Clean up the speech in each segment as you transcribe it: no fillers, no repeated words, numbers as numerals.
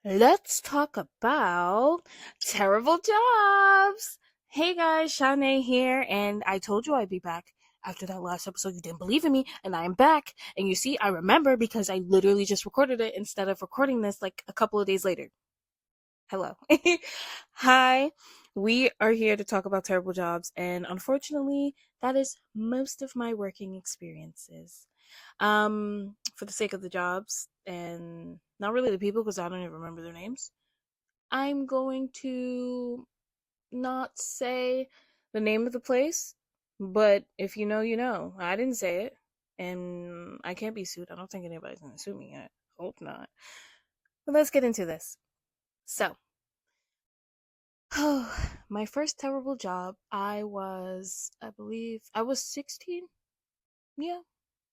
Let's talk about terrible jobs. Hey guys, Shi'nae here, and I told you I'd be back after that last episode. You didn't believe in me, and I am back. And you see, I remember because I literally just recorded it instead of recording this like a couple of days later. Hello. Hi. We are here to talk about terrible jobs, and unfortunately, that is most of my working experiences. For the sake of the jobs and not really the people because I don't even remember their names. I'm going to not say the name of the place, but if you know, you know. I didn't say it, and I can't be sued. I don't think anybody's gonna sue me yet. Hope not. But let's get into this. So, my first terrible job, I believe, I was 16. Yeah,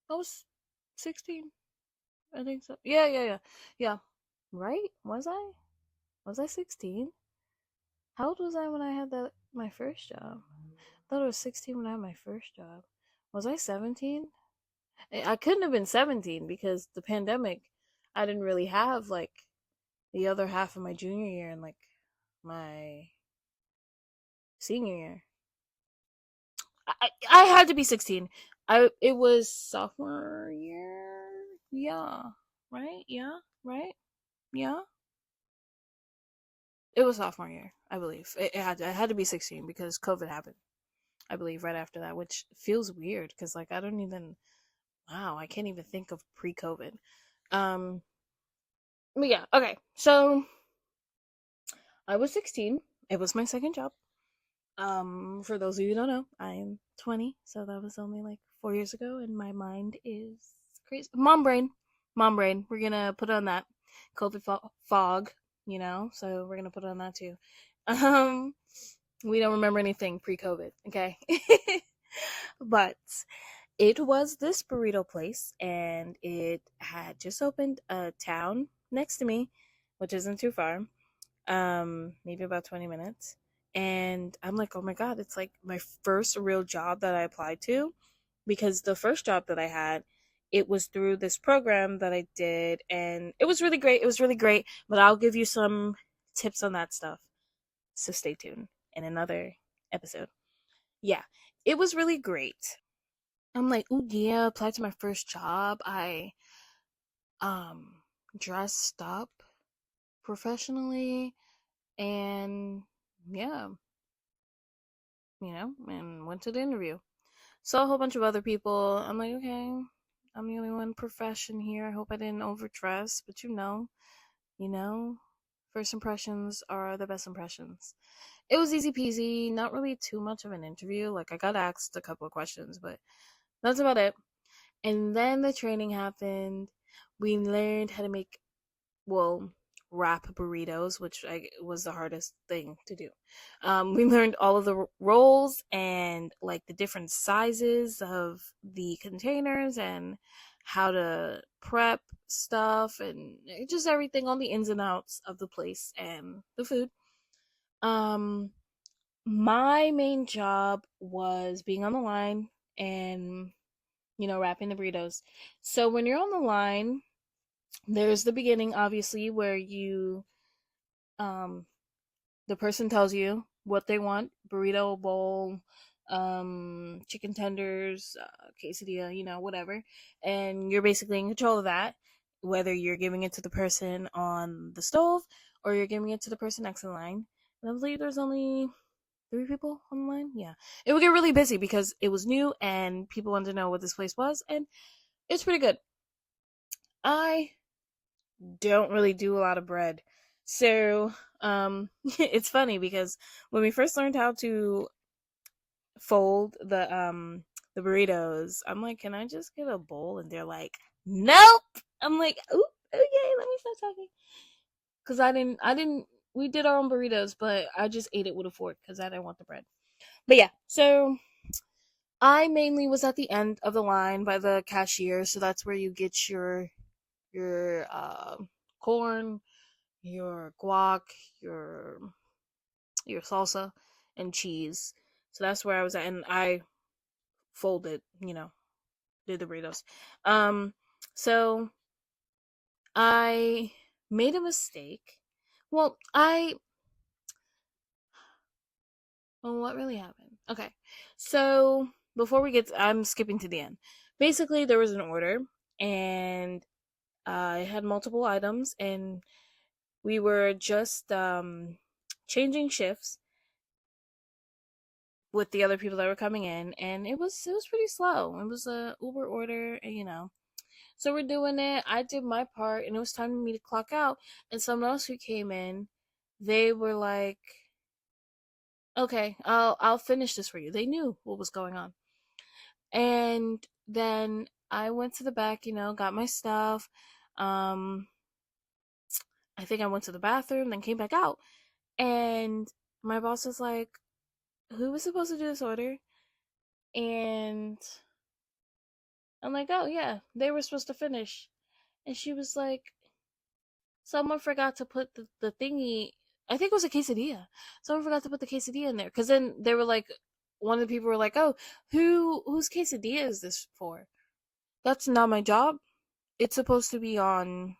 I was 16. I think so. Yeah. Yeah. Right? Was I 16? How old was I when I had my first job? I thought I was 16 when I had my first job. Was I 17? I couldn't have been 17 because the pandemic, I didn't really have like the other half of my junior year and like my senior year. I had to be 16. It was sophomore year. Yeah. Right? Yeah. Right? Yeah. It was sophomore year, I believe. It had to be 16 because COVID happened. I believe right after that, which feels weird because like I don't even wow, I can't even think of pre-COVID. Um, but yeah, okay. So I was 16. It was my second job. For those of you who don't know, I am 20, so that was only like 4 years ago, and my mind is crazy. Mom brain. We're gonna put on that COVID fog, So we're gonna put on that too. Um, we don't remember anything pre-COVID, okay? But it was this burrito place, and it had just opened a town next to me, which isn't too far, maybe about 20 minutes. And I'm like, oh my God, it's like my first real job that I applied to because the first job that I had, it was through this program that I did, and it was really great. It was really great, but I'll give you some tips on that stuff. So stay tuned in another episode. Yeah, it was really great. I'm like, oh yeah, applied to my first job. I um dressed up professionally and yeah, and went to the interview. Saw a whole bunch of other people. I'm like, okay, I'm the only one profession here. I hope I didn't overdress, but you know, first impressions are the best impressions. It was easy peasy, not really too much of an interview. Like I got asked a couple of questions, but that's about it. And then the training happened. We learned how to make, well, wrap burritos, which was the hardest thing to do. We learned all of the rolls and like the different sizes of the containers and how to prep stuff and just everything on the ins and outs of the place and the food. Um, my main job was being on the line and wrapping the burritos. So when you're on the line, there's the beginning, obviously, where um, the person tells you what they want: burrito, bowl, chicken tenders, quesadilla, whatever. And you're basically in control of that, whether you're giving it to the person on the stove or you're giving it to the person next in line. And I believe there's only three people on the line. Yeah. It would get really busy because it was new and people wanted to know what this place was, and it's pretty good. I don't really do a lot of bread. So, it's funny because when we first learned how to fold the burritos, I'm like, "Can I just get a bowl?" And they're like, "Nope." I'm like, "Oop, okay, let me stop talking." Cuz I didn't we did our own burritos, but I just ate it with a fork cuz I didn't want the bread. But yeah, so I mainly was at the end of the line by the cashier, so that's where you get your corn, your guac, your your salsa, and cheese. So that's where I was at, and I folded, did the burritos. Um, so I made a mistake. Well, I well, what really happened? Okay. So, before we get I'm skipping to the end. Basically, there was an order and it had multiple items and we were just changing shifts with the other people that were coming in, and it was pretty slow. It was a Uber order, and so we're doing it. I did my part, and it was time for me to clock out. And someone else who came in, they were like, "Okay, I'll finish this for you." They knew what was going on, and then I went to the back, got my stuff. Um, I think I went to the bathroom, then came back out, and my boss was like, "Who was supposed to do this order?" And I'm like, "Oh yeah, they were supposed to finish." And she was like, "Someone forgot to put the thingy. I think it was a quesadilla. Someone forgot to put the quesadilla in there." Because then they were like, one of the people were like, "Oh, whose quesadilla is this for?" That's not my job. It's supposed to be on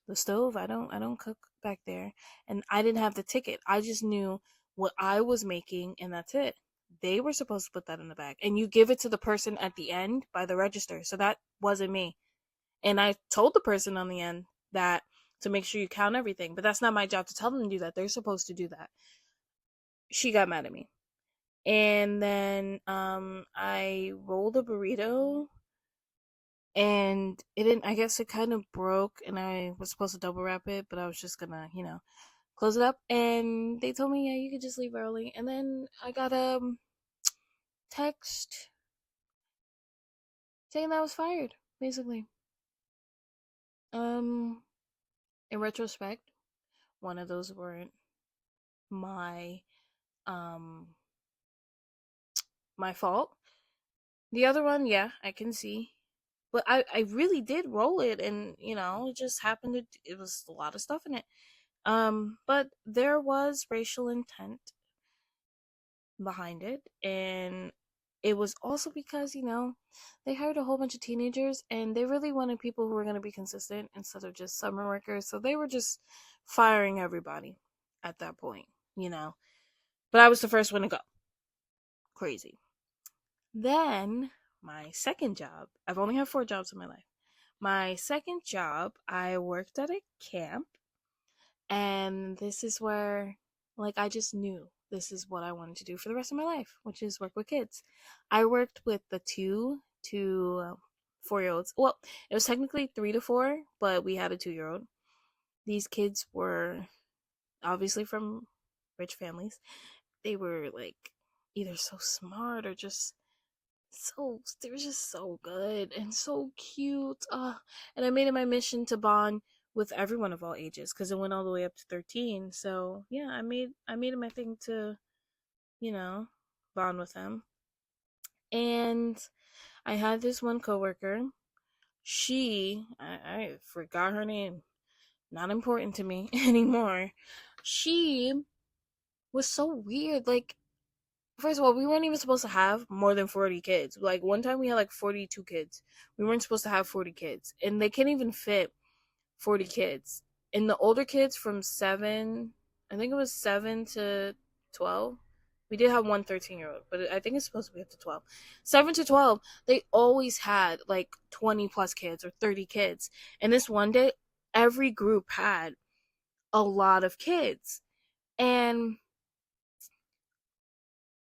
the stove. I don't cook back there, and I didn't have the ticket. I just knew what I was making, and that's it. They were supposed to put that in the bag, and you give it to the person at the end by the register. So that wasn't me. And I told the person on the end that to make sure you count everything, but that's not my job to tell them to do that. They're supposed to do that. She got mad at me. And then I rolled a burrito and it didn't I guess it kind of broke and I was supposed to double wrap it, but I was just gonna, close it up and they told me, yeah, you could just leave early. And then I got a text saying that I was fired, basically. Um in retrospect, one of those weren't my um my fault. The other one, yeah, I can see. But I really did roll it and it just happened to it was a lot of stuff in it. But there was racial intent behind it and it was also because, they hired a whole bunch of teenagers and they really wanted people who were going to be consistent instead of just summer workers. So they were just firing everybody at that point, you know. But I was the first one to go. Crazy. Then my second job, I've only had 4 jobs in my life. My second job, I worked at a camp, and this is where, like, I just knew this is what I wanted to do for the rest of my life, which is work with kids. I worked with the 2 to 4 year olds. Well, it was technically 3 to 4, but we had a 2 year old. These kids were obviously from rich families. They were like either so smart or just they were just so good and so cute. And I made it my mission to bond with everyone of all ages because it went all the way up to 13. So yeah, I made it my thing to you know bond with them. And I had this one coworker. I forgot her name. Not important to me anymore. She was so weird. Like, first of all, we weren't even supposed to have more than 40 kids. Like, one time we had like 42 kids. We weren't supposed to have 40 kids. And they can't even fit 40 kids. And the older kids from 7, I think it was 7 to 12. We did have one 13-year old, but I think it's supposed to be up to 12. 7 to 12, they always had like 20 plus kids or 30 kids. And this one day, every group had a lot of kids. And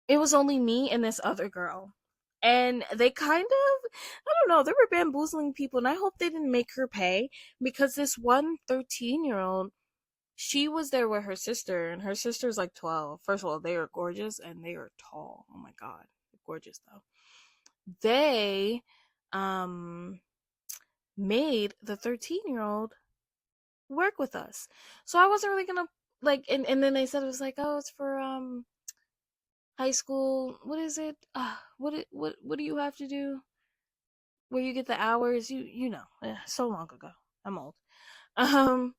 it was only me and this other girl. And they kind of, I don't know, they were bamboozling people. And I hope they didn't make her pay because this one 13-year-old, she was there with her sister, and her sister's like 12. First of all, they are gorgeous and they are tall. Oh my God. They're gorgeous though. They um made the 13-year-old work with us. So I wasn't really gonna like and then they said it was like, oh, it's for high school. What is it? What do you have to do? Where you get the hours? You know. So long ago. I'm old. Um,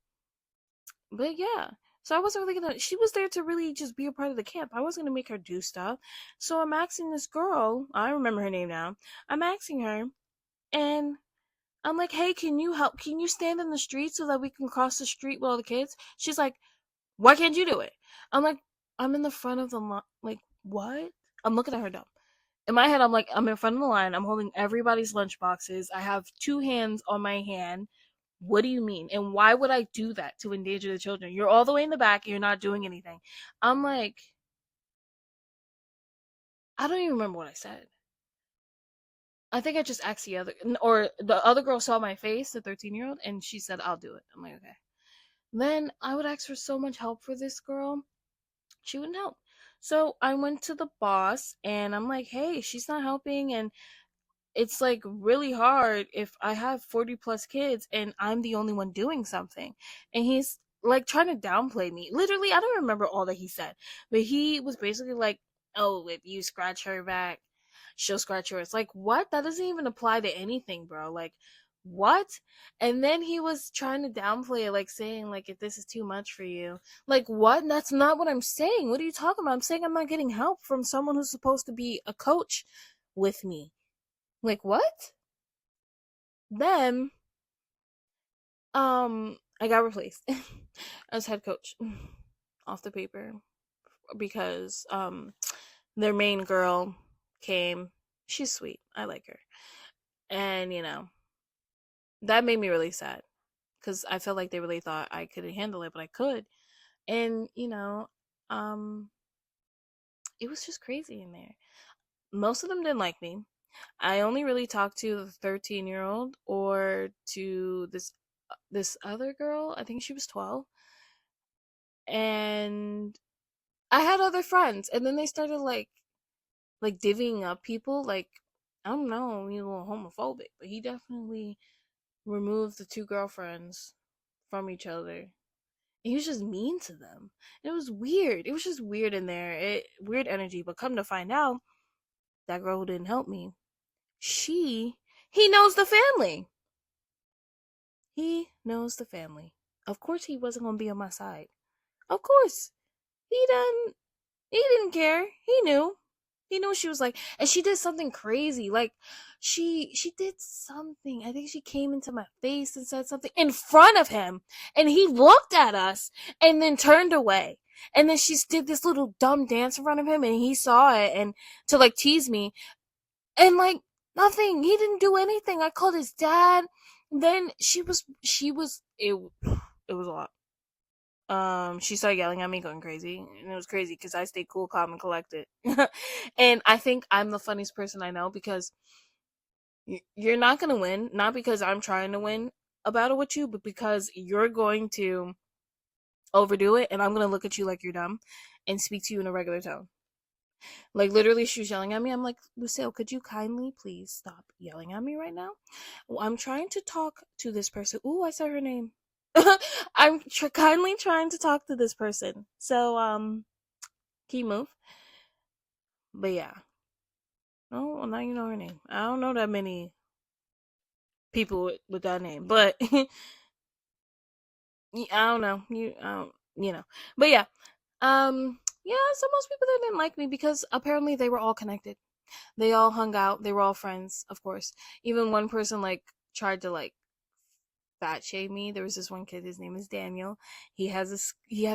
but yeah. So I wasn't really gonna. She was there to really just be a part of the camp. I wasn't gonna make her do stuff. So I'm asking this girl. I remember her name now. I'm asking her, and I'm like, hey, can you help? Can you stand in the street so that we can cross the street with all the kids? She's like, why can't you do it? I'm like, I'm in the front of the line. Like, what? I'm looking at her dumb. In my head, I'm like, I'm in front of the line. I'm holding everybody's lunch boxes. I have two hands on my hand. What do you mean? And why would I do that to endanger the children? You're all the way in the back and you're not doing anything. I'm like, I don't even remember what I said. I think I just asked the other, or the other girl saw my face, the 13-year-old, and she said, I'll do it. I'm like, okay. Then I would ask for so much help for this girl. She wouldn't help. So I went to the boss and I'm like, hey, she's not helping. And it's like really hard if I have 40 plus kids and I'm the only one doing something. And he's like trying to downplay me. Literally, I don't remember all that he said, but he was basically like, oh, if you scratch her back, she'll scratch yours. Like, what? That doesn't even apply to anything, bro. Like, what? And then he was trying to downplay it, like saying, like, if this is too much for you. Like, what? That's not what I'm saying. What are you talking about? I'm saying I'm not getting help from someone who's supposed to be a coach with me. Like, what? Then, I got replaced as head coach off the paper because, their main girl came. She's sweet. I like her. And, that made me really sad because I felt like they really thought I couldn't handle it, but I could. And, um, it was just crazy in there. Most of them didn't like me. I only really talked to the 13-year-old or to this other girl. I think she was 12. And I had other friends, and then they started like divvying up people. Like, I don't know, he's a little homophobic, but he definitely removed the two girlfriends from each other. He was just mean to them. And it was weird. It was just weird in there. Weird energy. But come to find out, that girl who didn't help me, he knows the family. He knows the family. Of course, he wasn't gonna be on my side. Of course, he done. He didn't care. He knew. He knew what she was like, and she did something crazy. Like, she did something. I think she came into my face and said something in front of him, and he looked at us and then turned away. And then she did this little dumb dance in front of him, and he saw it and to like tease me, and like nothing. He didn't do anything. I called his dad. Then it was a lot. She started yelling at me, going crazy, and it was crazy because I stayed cool, calm, and collected. And I think I'm the funniest person I know because you're not gonna win, not because I'm trying to win a battle with you, but because you're going to overdo it, and I'm gonna look at you like you're dumb and speak to you in a regular tone. Like, literally, she was yelling at me. I'm like, Lucille, could you kindly please stop yelling at me right now? Well, I'm trying to talk to this person. Ooh, I saw her name. I'm kindly trying to talk to this person. So, can you move? But yeah. Oh, well, now you know her name. I don't know that many people with that name, but I don't know. But yeah. Yeah, so most people didn't like me because apparently they were all connected. They all hung out. They were all friends, of course. Even one person like tried to like fat shame me. There was this one kid. His name is Daniel. He had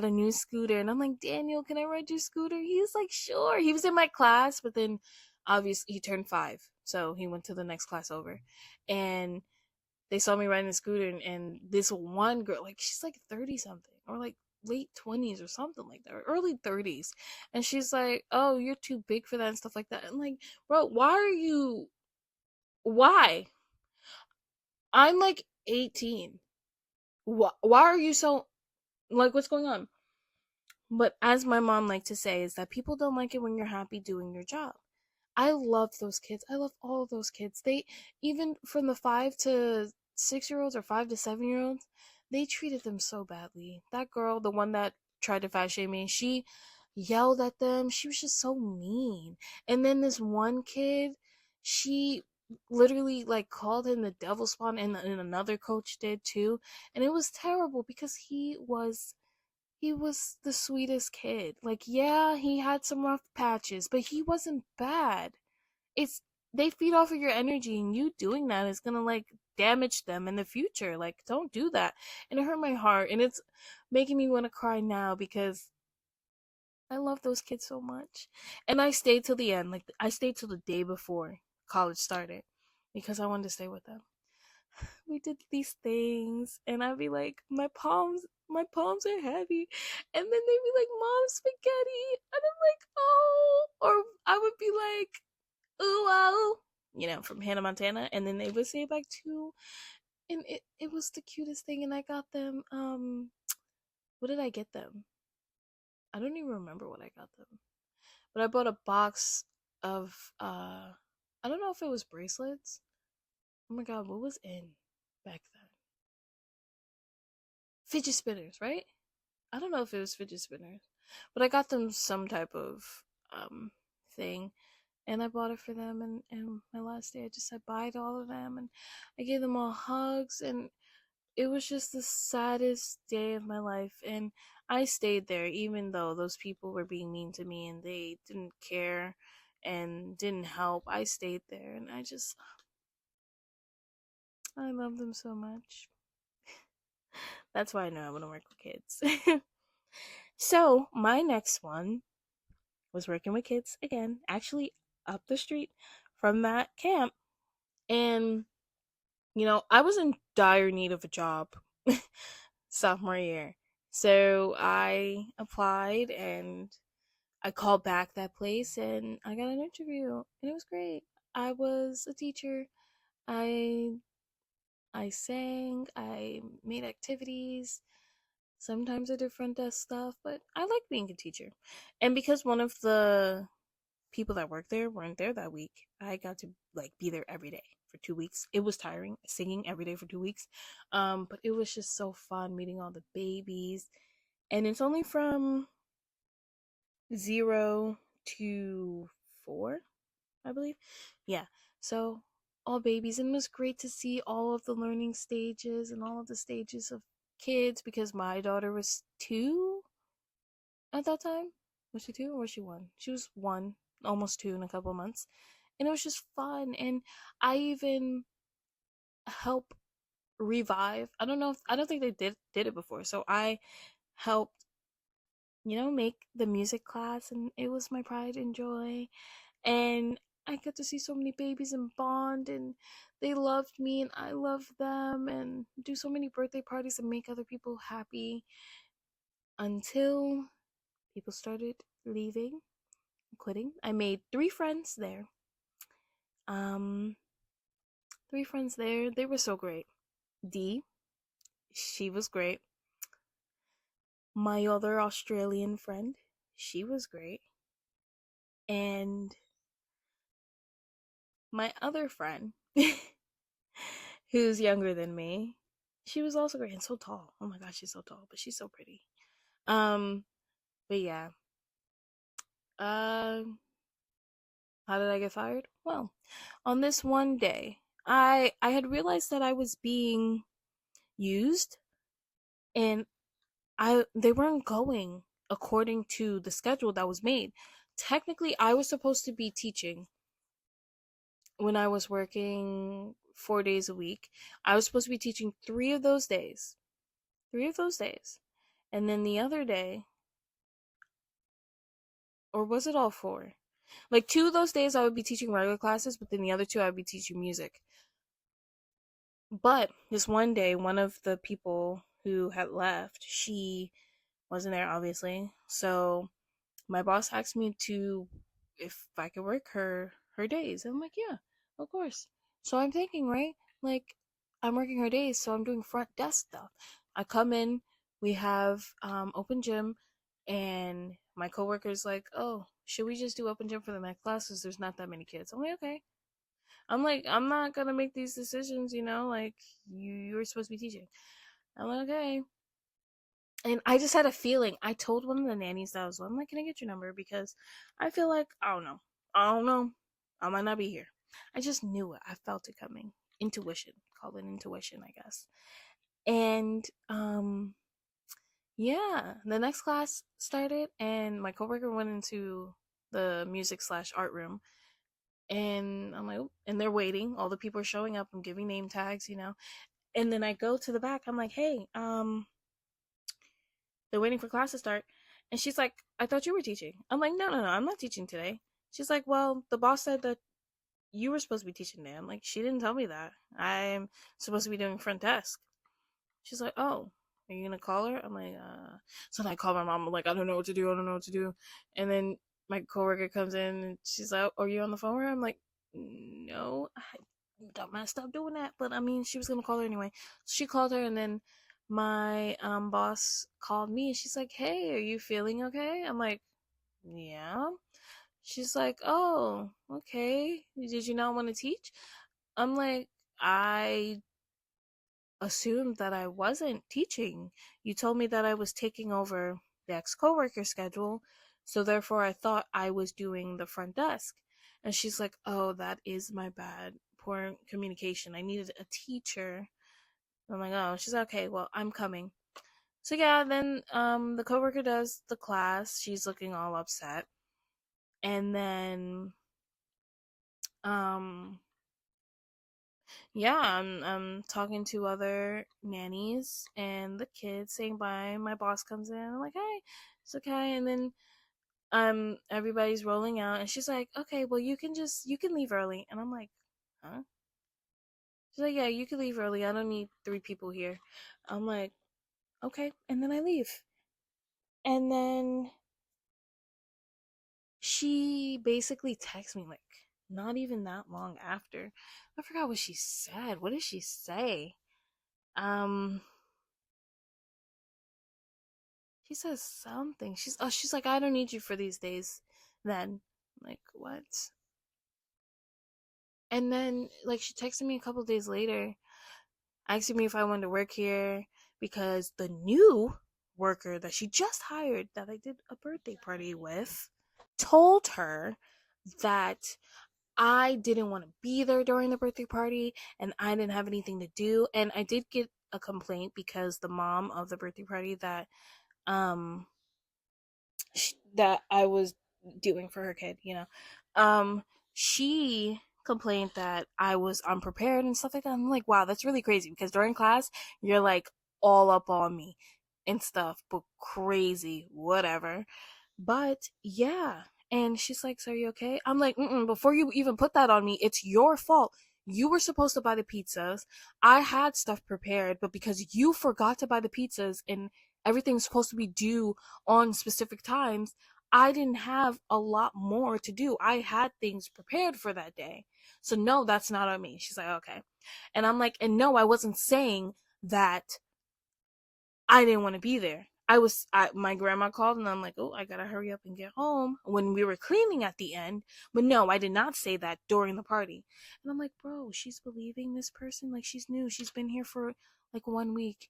a new scooter, and I'm like, Daniel, can I ride your scooter? He's like, sure. He was in my class, but then obviously he turned 5, so he went to the next class over, and they saw me riding the scooter, and this one girl, like she's like 30 something or like late 20s or something like that, or early 30s, and she's like, oh, you're too big for that and stuff like that. And like, bro, why? I'm like 18. Why are you so, like, what's going on? But as my mom liked to say, is that people don't like it when you're happy doing your job. I love those kids. I love all of those kids. They, even from the 5 to 6 year olds or 5 to 7 year olds, they treated them so badly. That girl, the one that tried to fat shame me, she yelled at them. She was just so mean. And then this one kid, she literally like called him the devil spawn, and another coach did too. And it was terrible because he was the sweetest kid. Like, yeah, he had some rough patches, but he wasn't bad. It's They feed off of your energy, and you doing that is gonna like damage them in the future. Like, don't do that. And it hurt my heart, and it's making me want to cry now because I love those kids so much. And I stayed till the end. Like, I stayed till the day before college started because I wanted to stay with them. We did these things, and I'd be like, my palms are heavy, and then they'd be like, Mom, spaghetti, and I'm like, oh, or I would be like, ooh, oh, from Hannah Montana, and then they would say it back too, and it was the cutest thing. And I got them, what did I get them? I don't even remember what I got them, but I bought a box of, I don't know if it was bracelets. Oh my god, what was in back then? Fidget spinners, right? I don't know if it was fidget spinners, but I got them some type of um thing, and I bought it for them. And my last day, I just said bye to all of them, and I gave them all hugs, and it was just the saddest day of my life. And I stayed there, even though those people were being mean to me and they didn't care and didn't help. I stayed there, and I love them so much. That's why I know I want to work with kids. So my next one was working with kids again, actually up the street from that camp. And, I was in dire need of a job sophomore year. So I applied and I called back that place and I got an interview, and it was great. I was a teacher. I I sang, I made activities. Sometimes I did front desk stuff, but I like being a teacher. And because one of the people that worked there weren't there that week, I got to like be there every day for 2 weeks. It was tiring singing every day for 2 weeks, but it was just so fun meeting all the babies. And it's only from 0 to 4, I believe. Yeah, so all babies, and it was great to see all of the learning stages and all of the stages of kids because my daughter was 2 at that time. Was she 2 or was she 1? She was 1, almost 2 in a couple of months. And it was just fun. And I even help revive. I don't think they did it before. So I helped, make the music class, and it was my pride and joy. And I got to see so many babies and bond, and they loved me and I loved them, and do so many birthday parties and make other people happy until people started leaving, quitting. I made 3 friends there. Um, 3 friends there. They were so great. Dee, she was great. My other Australian friend, she was great. And my other friend, who's younger than me, she was also great and so tall. Oh my gosh, she's so tall, but she's so pretty. Um, but yeah. Um, how did I get fired? Well, on this one day, I had realized that I was being used, and I they weren't going according to the schedule that was made. Technically, I was supposed to be teaching when I was working 4 days a week. I was supposed to be teaching 3 of those days. 3 of those days. And then the other day, or was it all 4? Like 2 of those days I would be teaching regular classes, but then the other 2 I would be teaching music. But this one day, one of the people who had left, she wasn't there, obviously. So my boss asked me to if I could work her days. And I'm like, yeah, of course. So I'm thinking, right? Like, I'm working her days, so I'm doing front desk stuff. I come in, we have open gym, and my coworker's like, oh, should we just do open gym for the next classes? There's not that many kids. I'm like, okay. I'm like, I'm not gonna make these decisions, like you're supposed to be teaching. I'm like, okay. And I just had a feeling. I told one of the nannies that I was, I'm like, can I get your number? Because I feel like, I don't know. I don't know. I might not be here. I just knew it. I felt it coming. Intuition. Call it intuition, I guess. And yeah, the next class started and my coworker went into the music/art room, And I'm like, "Oop," and they're waiting. All the people are showing up. I'm giving name tags, And then I go to the back. I'm like, hey, they're waiting for class to start. And she's like, I thought you were teaching. I'm like, no, no, no, I'm not teaching today. She's like, well, the boss said that you were supposed to be teaching today. I'm like, she didn't tell me that. I'm supposed to be doing front desk. She's like, oh, are you gonna call her? I'm like, So then I call my mom. I'm like, I don't know what to do. I don't know what to do. And then my coworker comes in and she's like, are you on the phone with her? I'm like, no, I don't mind, stop doing that. But I mean, she was gonna call her anyway. So she called her, and then my boss called me, and she's like, hey, are you feeling okay? I'm like, yeah. She's like, oh, okay. Did you not want to teach? I'm like, I assumed that I wasn't teaching. You told me that I was taking over the ex coworker schedule, so therefore I thought I was doing the front desk. And she's like, oh, that is my bad. Poor communication. I needed a teacher. I'm like, oh, she's like, okay, well, I'm coming. So yeah, then the coworker does the class. She's looking all upset. And then um yeah, I'm talking to other nannies and the kids saying bye. My boss comes in. I'm like, hey, it's okay. And then everybody's rolling out, and she's like, okay, well, you can leave early. And I'm like, huh? She's like, yeah, you can leave early. I don't need three people here. I'm like, okay. And then I leave. And then she basically texts me like not even that long after. I forgot what she said. What did she say? Um She says something. She's like, I don't need you for these days. Then, like, what? And then, like, she texted me a couple days later, asking me if I wanted to work here because the new worker that she just hired, that I did a birthday party with, told her that I didn't want to be there during the birthday party and I didn't have anything to do. And I did get a complaint because the mom of the birthday party um that I was doing for her kid, she complained that I was unprepared and stuff like that. I'm like, wow, that's really crazy because during class, you're like all up on me and stuff, but crazy, whatever. But yeah. And she's like, so are you okay? I'm like, before you even put that on me, it's your fault. You were supposed to buy the pizzas. I had stuff prepared, but because you forgot to buy the pizzas and everything's supposed to be due on specific times, I didn't have a lot more to do. I had things prepared for that day. So no, that's not on me. She's like, okay. And I'm like, and no, I wasn't saying that I didn't want to be there. My grandma called and I'm like, oh, I gotta hurry up and get home when we were cleaning at the end. But no, I did not say that during the party. And I'm like, bro, she's believing this person. Like, she's new. She's been here for like 1 week.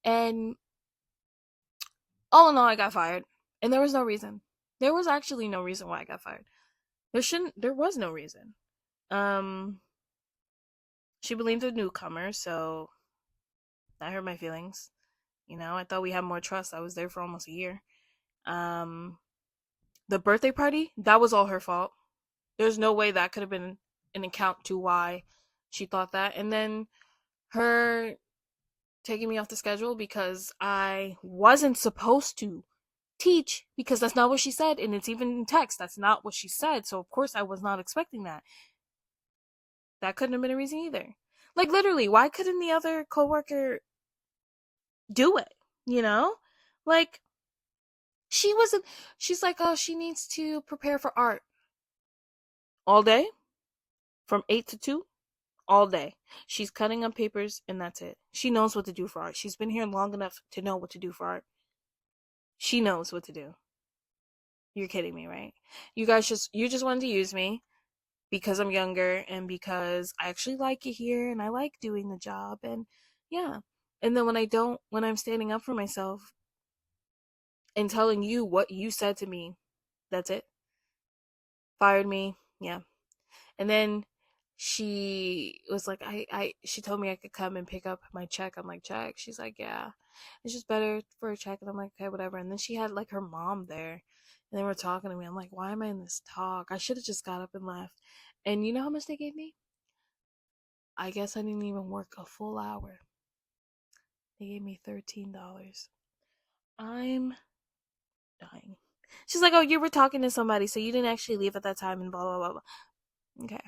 And all in all, I got fired. And there was no reason. There was actually no reason why I got fired. There was no reason. Um, she believed the newcomer, so that hurt my feelings. I thought we had more trust. I was there for almost a year. Um, the birthday party, that was all her fault. There's no way that could have been an account to why she thought that. And then her taking me off the schedule because I wasn't supposed to teach because that's not what she said. And it's even in text. That's not what she said. So, of course, I was not expecting that. That couldn't have been a reason either. Like, literally, why couldn't the other coworker do it? You know? Like, she wasn't, she's like, oh, she needs to prepare for art all day from 8 to 2 all day. She's cutting up papers and that's it. She knows what to do for art. She's been here long enough to know what to do for art. She knows what to do. You're kidding me, right? You just wanted to use me because I'm younger and because I actually like it here and I like doing the job and yeah. And then when I'm standing up for myself and telling you what you said to me, that's it. Fired me. Yeah. And then she was like, she told me I could come and pick up my check. I'm like, check? She's like, yeah, it's just better for a check. And I'm like, okay, whatever. And then she had like her mom there and they were talking to me. I'm like, why am I in this talk? I should have just got up and left. And you know how much they gave me? I guess I didn't even work a full hour. They gave me $13. I'm dying. She's like, oh, you were talking to somebody, so you didn't actually leave at that time, and blah, blah, blah, blah. Okay.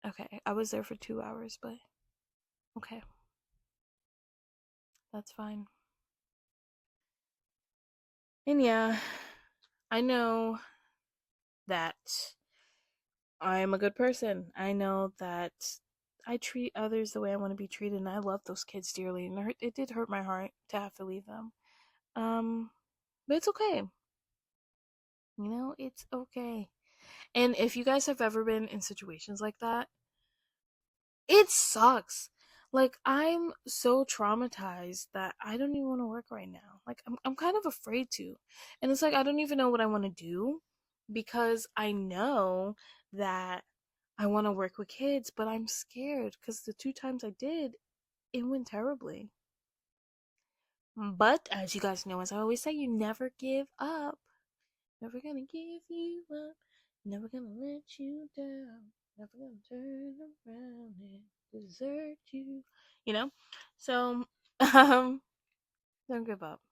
Okay. I was there for 2 hours, but okay. That's fine. And yeah, I know that I'm a good person. I know that I treat others the way I want to be treated, and I love those kids dearly. And it did hurt my heart to have to leave them. Um, but it's okay. You know, it's okay. And if you guys have ever been in situations like that, it sucks. Like, I'm so traumatized that I don't even want to work right now. Like, I'm kind of afraid to. And it's like I don't even know what I want to do because I know that I want to work with kids, but I'm scared because the two times I did, it went terribly. But as you guys know, as I always say, you never give up. Never gonna give you up. Never gonna let you down. Never gonna turn around and desert you. You know? So, um, don't give up.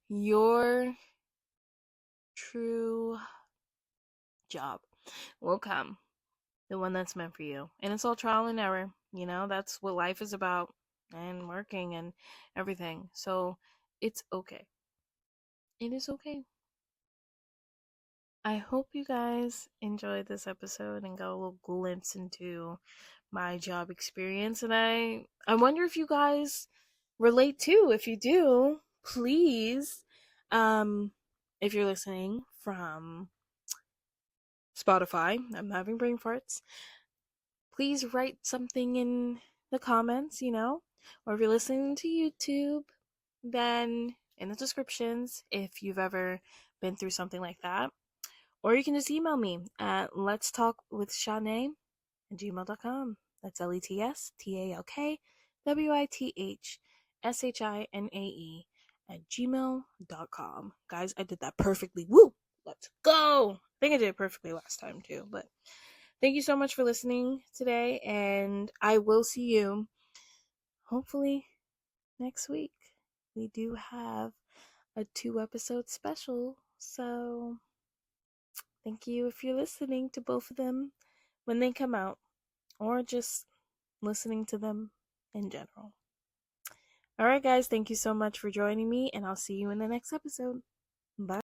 Your true job will come. The one that's meant for you. And it's all trial and error. You know, that's what life is about. And working and everything. So, it's okay. It is okay. I hope you guys enjoyed this episode and got a little glimpse into my job experience. And I wonder if you guys relate too. If you do, please, um, if you're listening from Spotify, I'm having brain farts. Please write something in the comments, or if you're listening to YouTube, then in the descriptions if you've ever been through something like that. Or you can just email me at let's talk with Shi'nae at gmail.com. That's LETSTALKWITHSHINAE at gmail.com. Guys, I did that perfectly. Woo! Let's go! I think I did it perfectly last time too, but thank you so much for listening today, and I will see you hopefully next week. We do have a 2-episode special, so thank you if you're listening to both of them when they come out, or just listening to them in general. Alright, guys, thank you so much for joining me, and I'll see you in the next episode. Bye.